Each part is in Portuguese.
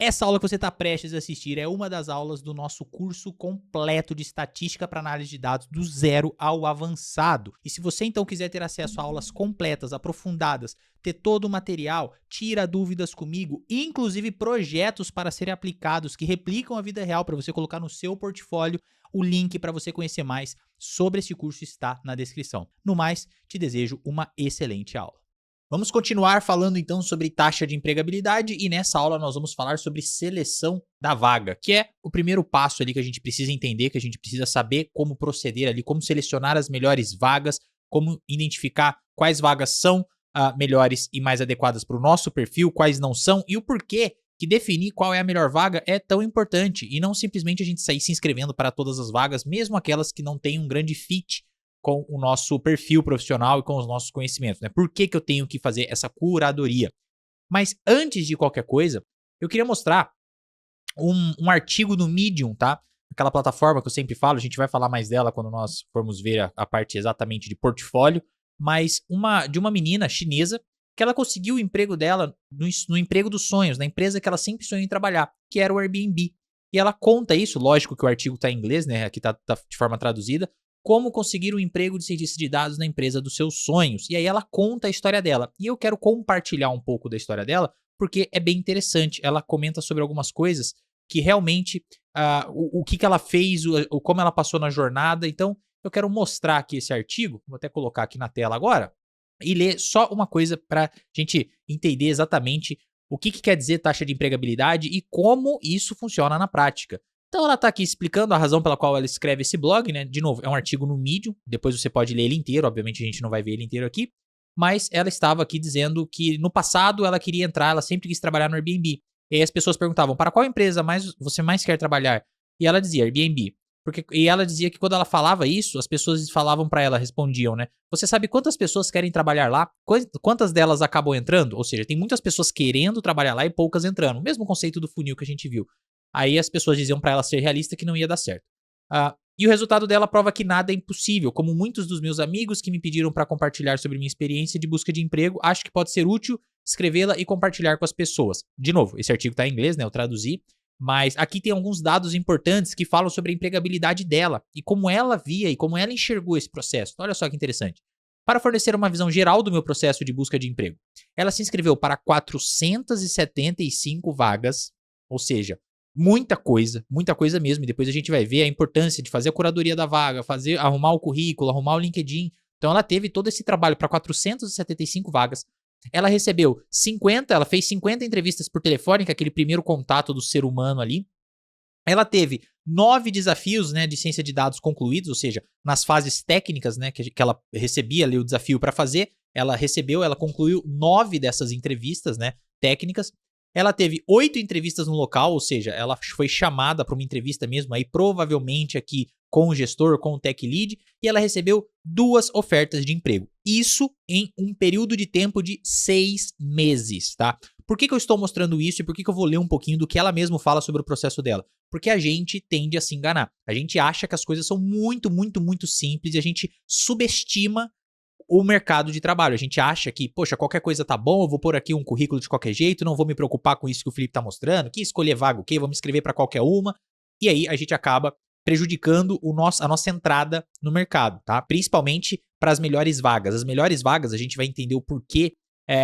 Essa aula que você está prestes a assistir é uma das aulas do nosso curso completo de estatística para análise de dados do zero ao avançado. E se você então quiser ter acesso a aulas completas, aprofundadas, ter todo o material, tira dúvidas comigo, inclusive projetos para serem aplicados que replicam a vida real para você colocar no seu portfólio, o link para você conhecer mais sobre esse curso está na descrição. No mais, te desejo uma excelente aula. Vamos continuar falando então sobre taxa de empregabilidade e nessa aula nós vamos falar sobre seleção da vaga, que é o primeiro passo ali que a gente precisa entender, que a gente precisa saber como proceder ali, como selecionar as melhores vagas, como identificar quais vagas são melhores e mais adequadas para o nosso perfil, quais não são e o porquê que definir qual é a melhor vaga é tão importante e não simplesmente a gente sair se inscrevendo para todas as vagas, mesmo aquelas que não têm um grande fit com o nosso perfil profissional e com os nossos conhecimentos, né? Por que eu tenho que fazer essa curadoria? Mas antes de qualquer coisa, eu queria mostrar um artigo no Medium, tá? Aquela plataforma que eu sempre falo, a gente vai falar mais dela quando nós formos ver a parte exatamente de portfólio, mas de uma menina chinesa que ela conseguiu o emprego dela no emprego dos sonhos, na empresa que ela sempre sonhou em trabalhar, que era o Airbnb. E ela conta isso, lógico que o artigo está em inglês, né? Aqui tá de forma traduzida, como conseguir um emprego de cientista de dados na empresa dos seus sonhos. E aí ela conta a história dela. E eu quero compartilhar um pouco da história dela, porque é bem interessante. Ela comenta sobre algumas coisas que realmente, o que ela fez, como ela passou na jornada. Então, eu quero mostrar aqui esse artigo, vou até colocar aqui na tela agora, e ler só uma coisa para a gente entender exatamente o que quer dizer taxa de empregabilidade e como isso funciona na prática. Então ela está aqui explicando a razão pela qual ela escreve esse blog, né? De novo, é um artigo no Medium, depois você pode ler ele inteiro, obviamente a gente não vai ver ele inteiro aqui, mas ela estava aqui dizendo que no passado ela queria entrar, ela sempre quis trabalhar no Airbnb. E aí as pessoas perguntavam, para qual empresa você mais quer trabalhar? E ela dizia, Airbnb. E ela dizia que quando ela falava isso, as pessoas falavam para ela, respondiam, né? Você sabe quantas pessoas querem trabalhar lá? Quantas delas acabam entrando? Ou seja, tem muitas pessoas querendo trabalhar lá e poucas entrando. O mesmo conceito do funil que a gente viu. Aí as pessoas diziam pra ela ser realista que não ia dar certo. E o resultado dela prova que nada é impossível. Como muitos dos meus amigos que me pediram para compartilhar sobre minha experiência de busca de emprego, acho que pode ser útil escrevê-la e compartilhar com as pessoas. De novo, esse artigo está em inglês, né? Eu traduzi. Mas aqui tem alguns dados importantes que falam sobre a empregabilidade dela e como ela via e como ela enxergou esse processo. Então, olha só que interessante. Para fornecer uma visão geral do meu processo de busca de emprego, ela se inscreveu para 475 vagas, ou seja, muita coisa mesmo. E depois a gente vai ver a importância de fazer a curadoria da vaga, arrumar o currículo, arrumar o LinkedIn. Então ela teve todo esse trabalho para 475 vagas. Ela fez 50 entrevistas por telefone, que é aquele primeiro contato do ser humano ali. Ela teve 9 desafios, né, de ciência de dados concluídos, ou seja, nas fases técnicas, né, que ela recebia ali o desafio para fazer, ela concluiu 9 dessas entrevistas, né, técnicas. Ela teve 8 entrevistas no local, ou seja, ela foi chamada para uma entrevista mesmo, aí provavelmente aqui com o gestor, com o tech lead, e ela recebeu 2 ofertas de emprego. Isso em um período de tempo de 6 meses, tá? Por que eu estou mostrando isso e por que eu vou ler um pouquinho do que ela mesma fala sobre o processo dela? Porque a gente tende a se enganar. A gente acha que as coisas são muito, muito, muito simples e a gente subestima o mercado de trabalho. A gente acha que, poxa, qualquer coisa tá bom, eu vou pôr aqui um currículo de qualquer jeito, não vou me preocupar com isso que o Felipe tá mostrando, que escolher vaga o quê, vou me inscrever para qualquer uma. E aí a gente acaba prejudicando a nossa entrada no mercado, tá? Principalmente para as melhores vagas. As melhores vagas, a gente vai entender o porquê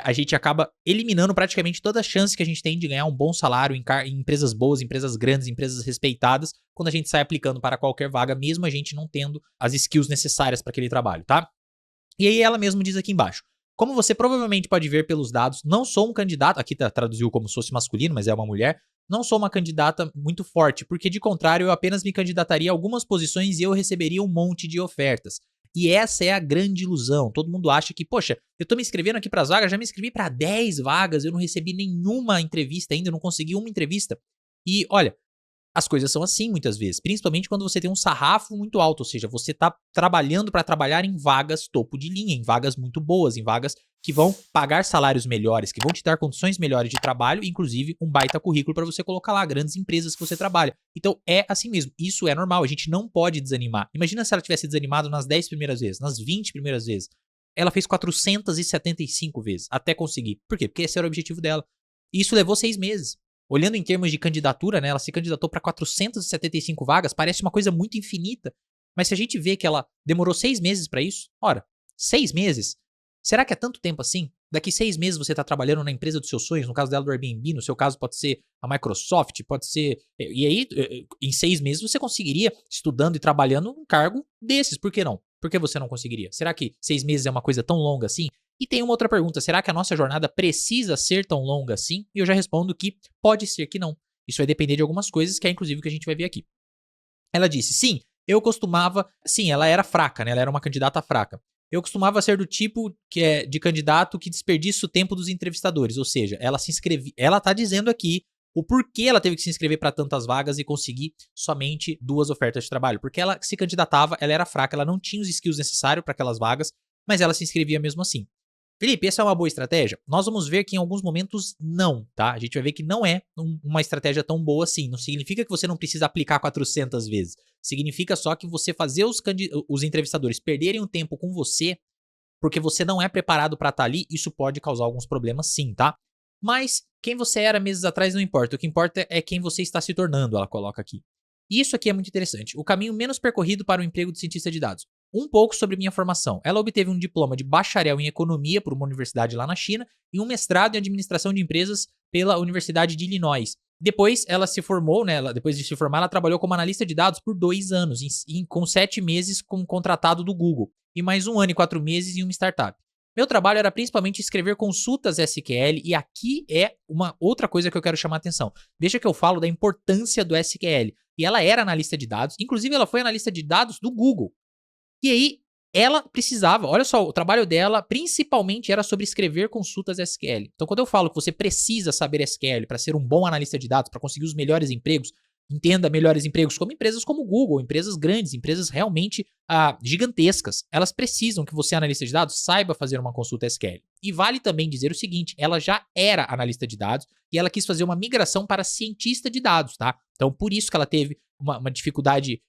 a gente acaba eliminando praticamente toda a chance que a gente tem de ganhar um bom salário em empresas boas, empresas grandes, empresas respeitadas, quando a gente sai aplicando para qualquer vaga, mesmo a gente não tendo as skills necessárias para aquele trabalho, tá? E aí ela mesmo diz aqui embaixo, como você provavelmente pode ver pelos dados, não sou um candidato, aqui traduziu como se fosse masculino, mas é uma mulher, não sou uma candidata muito forte, porque de contrário eu apenas me candidataria a algumas posições e eu receberia um monte de ofertas. E essa é a grande ilusão, todo mundo acha que, poxa, eu tô me inscrevendo aqui para as vagas, já me inscrevi para 10 vagas, eu não recebi nenhuma entrevista ainda, eu não consegui uma entrevista. E olha, as coisas são assim muitas vezes, principalmente quando você tem um sarrafo muito alto, ou seja, você está trabalhando para trabalhar em vagas topo de linha, em vagas muito boas, em vagas que vão pagar salários melhores, que vão te dar condições melhores de trabalho, inclusive um baita currículo para você colocar lá, grandes empresas que você trabalha. Então é assim mesmo, isso é normal, a gente não pode desanimar. Imagina se ela tivesse desanimado nas 10 primeiras vezes, nas 20 primeiras vezes. Ela fez 475 vezes até conseguir. Por quê? Porque esse era o objetivo dela. E isso levou 6 meses. olhando em termos de candidatura, né, ela se candidatou para 475 vagas, parece uma coisa muito infinita. Mas se a gente vê que ela demorou 6 meses para isso, ora, 6 meses? Será que é tanto tempo assim? Daqui 6 meses você está trabalhando na empresa dos seus sonhos, no caso dela do Airbnb, no seu caso pode ser a Microsoft, pode ser... E aí, em 6 meses você conseguiria, estudando e trabalhando, um cargo desses, por que não? Por que você não conseguiria? Será que 6 meses é uma coisa tão longa assim? E tem uma outra pergunta, será que a nossa jornada precisa ser tão longa assim? E eu já respondo que pode ser que não. Isso vai depender de algumas coisas, que é inclusive o que a gente vai ver aqui. Ela disse, sim, eu costumava... Sim, ela era fraca, né? Ela era uma candidata fraca. Eu costumava ser do tipo que é de candidato que desperdiça o tempo dos entrevistadores, ou seja, ela se inscreve, ela tá dizendo aqui o porquê ela teve que se inscrever para tantas vagas e conseguir somente 2 ofertas de trabalho, porque ela se candidatava, ela era fraca, ela não tinha os skills necessários para aquelas vagas, mas ela se inscrevia mesmo assim. Felipe, essa é uma boa estratégia? Nós vamos ver que em alguns momentos não, tá? A gente vai ver que não é uma estratégia tão boa assim. Não significa que você não precisa aplicar 400 vezes. Significa só que você fazer os entrevistadores perderem um tempo com você, porque você não é preparado para estar ali, isso pode causar alguns problemas sim, tá? Mas quem você era meses atrás não importa. O que importa é quem você está se tornando, ela coloca aqui. E isso aqui é muito interessante. O caminho menos percorrido para o emprego de cientista de dados. Um pouco sobre minha formação. Ela obteve um diploma de bacharel em economia por uma universidade lá na China e um mestrado em administração de empresas pela Universidade de Illinois. Depois ela se formou, né? Depois de se formar, ela trabalhou como analista de dados por 2 anos, com 7 meses como contratado do Google, e mais 1 ano e 4 meses em uma startup. Meu trabalho era principalmente escrever consultas SQL, e aqui é uma outra coisa que eu quero chamar a atenção. Veja que eu falo da importância do SQL. E ela era analista de dados, inclusive ela foi analista de dados do Google. E aí, ela precisava, olha só, o trabalho dela principalmente era sobre escrever consultas SQL. Então, quando eu falo que você precisa saber SQL para ser um bom analista de dados, para conseguir os melhores empregos, entenda melhores empregos como empresas como o Google, empresas grandes, empresas realmente gigantescas. Elas precisam que você, analista de dados, saiba fazer uma consulta SQL. E vale também dizer o seguinte, ela já era analista de dados e ela quis fazer uma migração para cientista de dados, tá? Então, por isso que ela teve uma dificuldade,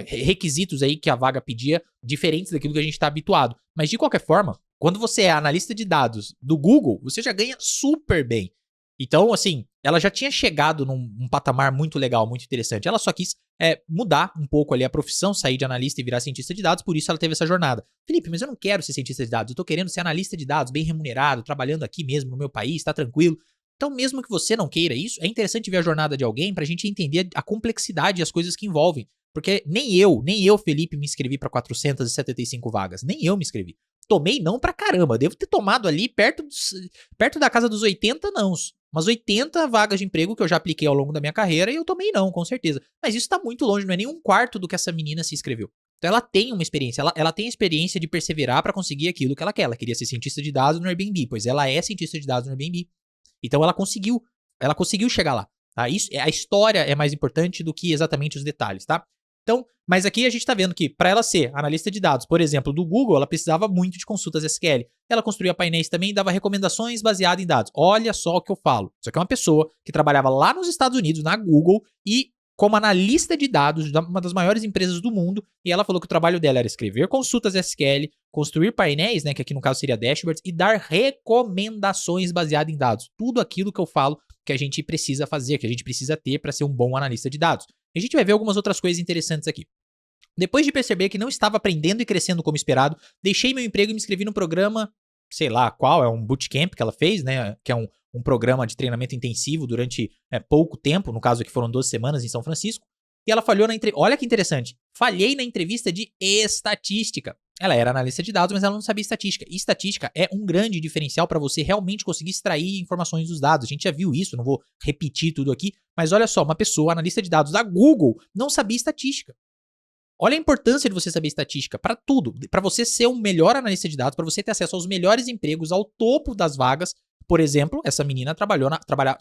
requisitos aí que a vaga pedia, diferentes daquilo que a gente está habituado. Mas, de qualquer forma, quando você é analista de dados do Google, você já ganha super bem. Então, assim, ela já tinha chegado num patamar muito legal, muito interessante. Ela só quis mudar um pouco ali a profissão, sair de analista e virar cientista de dados, por isso ela teve essa jornada. Felipe, mas eu não quero ser cientista de dados, eu tô querendo ser analista de dados, bem remunerado, trabalhando aqui mesmo no meu país, tá tranquilo. Então, mesmo que você não queira isso, é interessante ver a jornada de alguém pra gente entender a complexidade e as coisas que envolvem. Porque nem eu, Felipe, me inscrevi pra 475 vagas. Nem eu me inscrevi. Tomei não pra caramba. Devo ter tomado ali perto da casa dos 80 nãos. Umas 80 vagas de emprego que eu já apliquei ao longo da minha carreira e eu tomei não, com certeza. Mas isso tá muito longe, não é nem um quarto do que essa menina se inscreveu. Então ela tem uma experiência, ela tem a experiência de perseverar pra conseguir aquilo que ela quer. Ela queria ser cientista de dados no Airbnb, pois ela é cientista de dados no Airbnb. Então ela conseguiu chegar lá, tá? Isso, a história é mais importante do que exatamente os detalhes, tá? Então, mas aqui a gente tá vendo que para ela ser analista de dados, por exemplo, do Google, ela precisava muito de consultas SQL. Ela construía painéis também e dava recomendações baseadas em dados. Olha só o que eu falo. Isso aqui é uma pessoa que trabalhava lá nos Estados Unidos, na Google, e como analista de dados de uma das maiores empresas do mundo, e ela falou que o trabalho dela era escrever consultas SQL, construir painéis, né, que aqui no caso seria dashboards, e dar recomendações baseadas em dados. Tudo aquilo que eu falo que a gente precisa fazer, que a gente precisa ter para ser um bom analista de dados. A gente vai ver algumas outras coisas interessantes aqui. Depois de perceber que não estava aprendendo e crescendo como esperado, deixei meu emprego e me inscrevi no programa, sei lá qual, é um bootcamp que ela fez, né, que é um programa de treinamento intensivo durante pouco tempo, no caso aqui foram 12 semanas em São Francisco, e ela falhou na entrevista. Olha que interessante, falhei na entrevista de estatística. Ela era analista de dados, mas ela não sabia estatística. E estatística é um grande diferencial para você realmente conseguir extrair informações dos dados. A gente já viu isso, não vou repetir tudo aqui, mas olha só, uma pessoa, analista de dados da Google, não sabia estatística. Olha a importância de você saber estatística para tudo, para você ser um melhor analista de dados, para você ter acesso aos melhores empregos, ao topo das vagas. Por exemplo, essa menina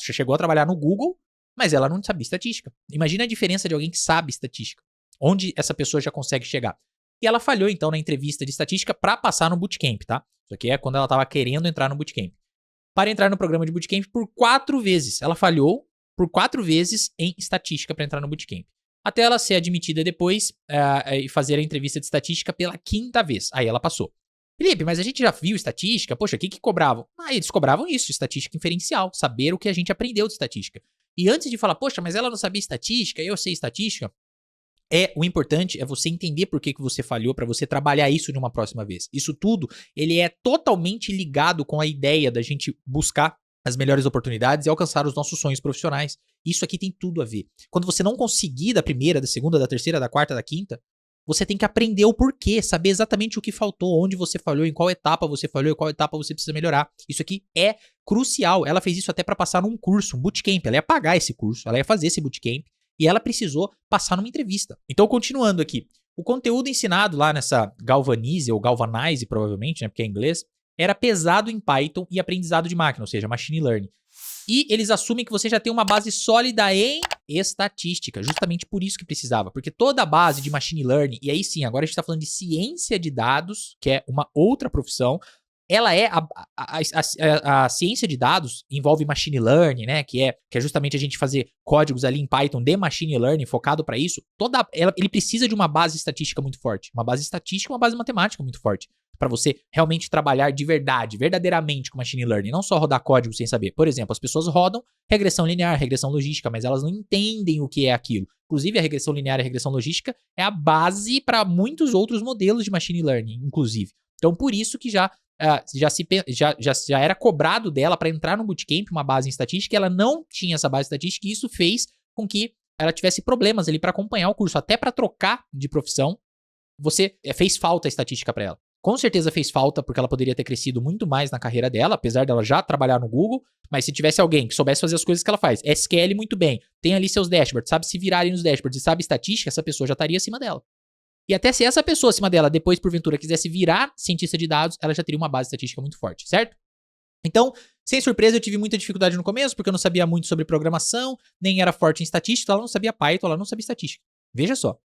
chegou a trabalhar no Google, mas ela não sabia estatística. Imagina a diferença de alguém que sabe estatística. Onde essa pessoa já consegue chegar. E ela falhou, então, na entrevista de estatística para passar no bootcamp, tá? Isso aqui é quando ela estava querendo entrar no bootcamp. Para entrar no programa de bootcamp por 4 vezes. Ela falhou por 4 vezes em estatística para entrar no bootcamp. Até ela ser admitida depois e fazer a entrevista de estatística pela 5ª vez. Aí ela passou. Felipe, mas a gente já viu estatística? Poxa, o que cobravam? Eles cobravam isso, estatística inferencial, saber o que a gente aprendeu de estatística. E antes de falar, poxa, mas ela não sabia estatística, eu sei estatística, o importante é você entender por que você falhou para você trabalhar isso de uma próxima vez. Isso tudo, ele é totalmente ligado com a ideia da gente buscar as melhores oportunidades e alcançar os nossos sonhos profissionais. Isso aqui tem tudo a ver. Quando você não conseguir da primeira, da segunda, da terceira, da quarta, da quinta, você tem que aprender o porquê, saber exatamente o que faltou, onde você falhou, em qual etapa você falhou, em qual etapa você precisa melhorar. Isso aqui é crucial. Ela fez isso até para passar num curso, um bootcamp. Ela ia pagar esse curso, ela ia fazer esse bootcamp e ela precisou passar numa entrevista. Então, continuando aqui, o conteúdo ensinado lá nessa Galvanize, ou Galvanize provavelmente, né, porque é em inglês, era pesado em Python e aprendizado de máquina, ou seja, machine learning. E eles assumem que você já tem uma base sólida em estatística, justamente por isso que precisava, porque toda a base de machine learning, e aí sim, agora a gente está falando de ciência de dados, que é uma outra profissão, ela é a ciência de dados, envolve machine learning, né, que é justamente a gente fazer códigos ali em Python de machine learning focado para isso, ele precisa de uma base estatística muito forte, uma base estatística e uma base matemática muito forte, para você realmente trabalhar de verdade, verdadeiramente com machine learning, não só rodar código sem saber. Por exemplo, as pessoas rodam regressão linear, regressão logística, mas elas não entendem o que é aquilo. Inclusive, a regressão linear e a regressão logística é a base para muitos outros modelos de machine learning, inclusive. Então, por isso que já era cobrado dela para entrar no bootcamp uma base em estatística, e ela não tinha essa base estatística, e isso fez com que ela tivesse problemas ali para acompanhar o curso, até para trocar de profissão, fez falta a estatística para ela. Com certeza fez falta, porque ela poderia ter crescido muito mais na carreira dela, apesar dela já trabalhar no Google, mas se tivesse alguém que soubesse fazer as coisas que ela faz, SQL muito bem, tem ali seus dashboards, sabe se virar ali nos dashboards e sabe estatística, essa pessoa já estaria acima dela. E até se essa pessoa acima dela, depois porventura quisesse virar cientista de dados, ela já teria uma base estatística muito forte, certo? Então, sem surpresa, eu tive muita dificuldade no começo, porque eu não sabia muito sobre programação, nem era forte em estatística, ela não sabia Python, ela não sabia estatística. Veja só.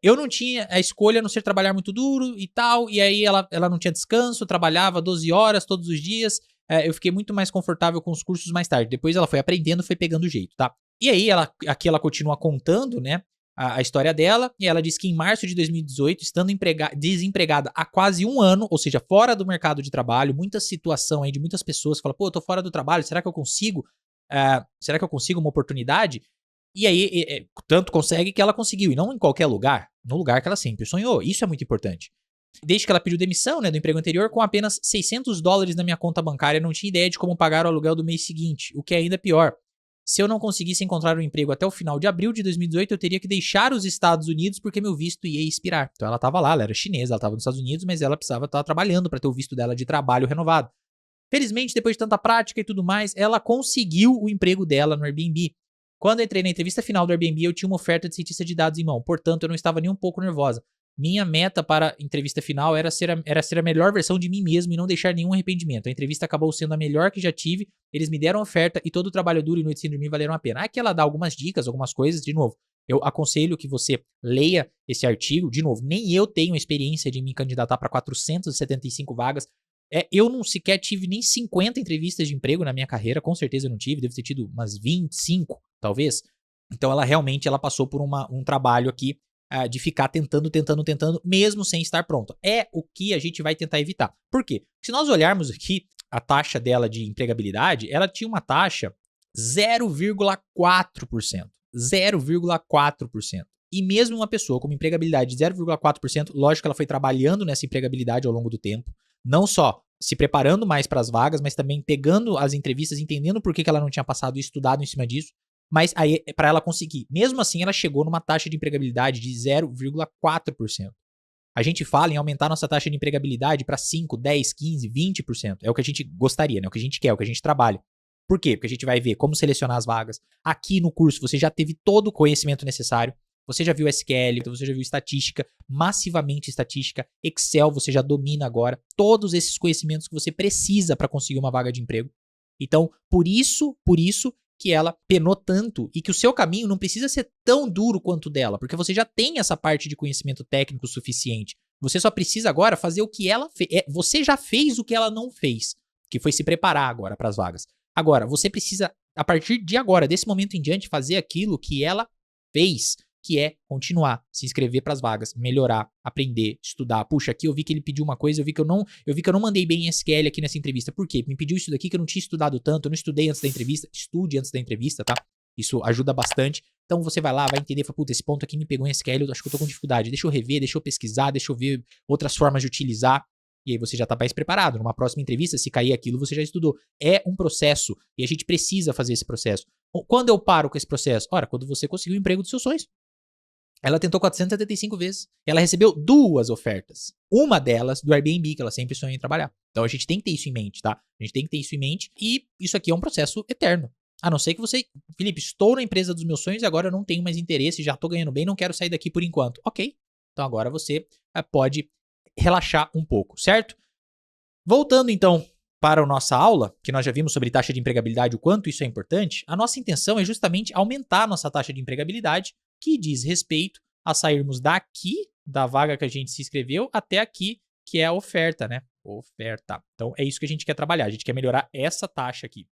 Eu não tinha a escolha a não ser trabalhar muito duro e tal, e aí ela não tinha descanso, trabalhava 12 horas todos os dias, eu fiquei muito mais confortável com os cursos mais tarde. Depois ela foi aprendendo, foi pegando o jeito, tá? E aí, aqui ela continua contando, né, a história dela, e ela diz que em março de 2018, estando desempregada há quase um ano, ou seja, fora do mercado de trabalho, muita situação aí de muitas pessoas que falam, pô, eu tô fora do trabalho, será que eu consigo uma oportunidade? E aí, tanto consegue que ela conseguiu, e não em qualquer lugar, no lugar que ela sempre sonhou. Isso é muito importante. Desde que ela pediu demissão, né, do emprego anterior, com apenas $600 na minha conta bancária, não tinha ideia de como pagar o aluguel do mês seguinte, o que é ainda pior. Se eu não conseguisse encontrar um emprego até o final de abril de 2018, eu teria que deixar os Estados Unidos porque meu visto ia expirar. Então ela estava lá, ela era chinesa, ela estava nos Estados Unidos, mas ela precisava estar trabalhando para ter o visto dela de trabalho renovado. Felizmente, depois de tanta prática e tudo mais, ela conseguiu o emprego dela no Airbnb. Quando eu entrei na entrevista final do Airbnb, eu tinha uma oferta de cientista de dados em mão, portanto, eu não estava nem um pouco nervosa. Minha meta para a entrevista final era ser a melhor versão de mim mesmo e não deixar nenhum arrependimento. A entrevista acabou sendo a melhor que já tive, eles me deram oferta e todo o trabalho duro e noite sem dormir valeram a pena. Aqui ela dá algumas dicas, algumas coisas, de novo. Eu aconselho que você leia esse artigo, de novo, nem eu tenho experiência de me candidatar para 475 vagas. Eu não sequer tive nem 50 entrevistas de emprego na minha carreira, com certeza eu não tive, devo ter tido umas 25, talvez. Então ela realmente passou por um trabalho aqui de ficar tentando, mesmo sem estar pronta. É o que a gente vai tentar evitar. Por quê? Se nós olharmos aqui a taxa dela de empregabilidade, ela tinha uma taxa 0,4%. 0,4%. E mesmo uma pessoa com uma empregabilidade de 0,4%, lógico que ela foi trabalhando nessa empregabilidade ao longo do tempo, não só se preparando mais para as vagas, mas também pegando as entrevistas, entendendo por que ela não tinha passado e estudado em cima disso, mas aí para ela conseguir. Mesmo assim, ela chegou numa taxa de empregabilidade de 0,4%. A gente fala em aumentar nossa taxa de empregabilidade para 5, 10, 15, 20%. É o que a gente gostaria, né? O que a gente quer, o que a gente trabalha. Por quê? Porque a gente vai ver como selecionar as vagas. Aqui no curso você já teve todo o conhecimento necessário. Você já viu SQL, você já viu estatística, massivamente estatística, Excel você já domina agora. Todos esses conhecimentos que você precisa para conseguir uma vaga de emprego. Então, por isso que ela penou tanto e que o seu caminho não precisa ser tão duro quanto o dela, porque você já tem essa parte de conhecimento técnico suficiente. Você só precisa agora fazer o que ela fez. Você já fez o que ela não fez, que foi se preparar agora para as vagas. Agora, você precisa, a partir de agora, desse momento em diante, fazer aquilo que ela fez, que é continuar, se inscrever para as vagas, melhorar, aprender, estudar. Puxa, aqui eu vi que ele pediu uma coisa, eu vi que eu não mandei bem em SQL aqui nessa entrevista. Por quê? Me pediu isso daqui que eu não tinha estudado tanto, eu não estudei antes da entrevista. Estude antes da entrevista, tá? Isso ajuda bastante. Então você vai lá, vai entender, fala, puta, esse ponto aqui me pegou em SQL, eu acho que eu tô com dificuldade. Deixa eu rever, deixa eu pesquisar, deixa eu ver outras formas de utilizar. E aí você já tá mais preparado. Numa próxima entrevista, se cair aquilo, você já estudou. É um processo e a gente precisa fazer esse processo. Quando eu paro com esse processo? Ora, quando você conseguiu o emprego dos seus sonhos. Ela tentou 475 vezes. Ela recebeu 2 ofertas. Uma delas do Airbnb, que ela sempre sonhou em trabalhar. Então a gente tem que ter isso em mente, tá? A gente tem que ter isso em mente e isso aqui é um processo eterno. A não ser que você, Felipe, estou na empresa dos meus sonhos e agora eu não tenho mais interesse, já tô ganhando bem, não quero sair daqui por enquanto. Ok. Então agora você pode relaxar um pouco, certo? Voltando então para a nossa aula, que nós já vimos sobre taxa de empregabilidade, o quanto isso é importante, a nossa intenção é justamente aumentar a nossa taxa de empregabilidade, que diz respeito a sairmos daqui, da vaga que a gente se inscreveu, até aqui, que é a oferta, né? Oferta. Então é isso que a gente quer trabalhar, a gente quer melhorar essa taxa aqui.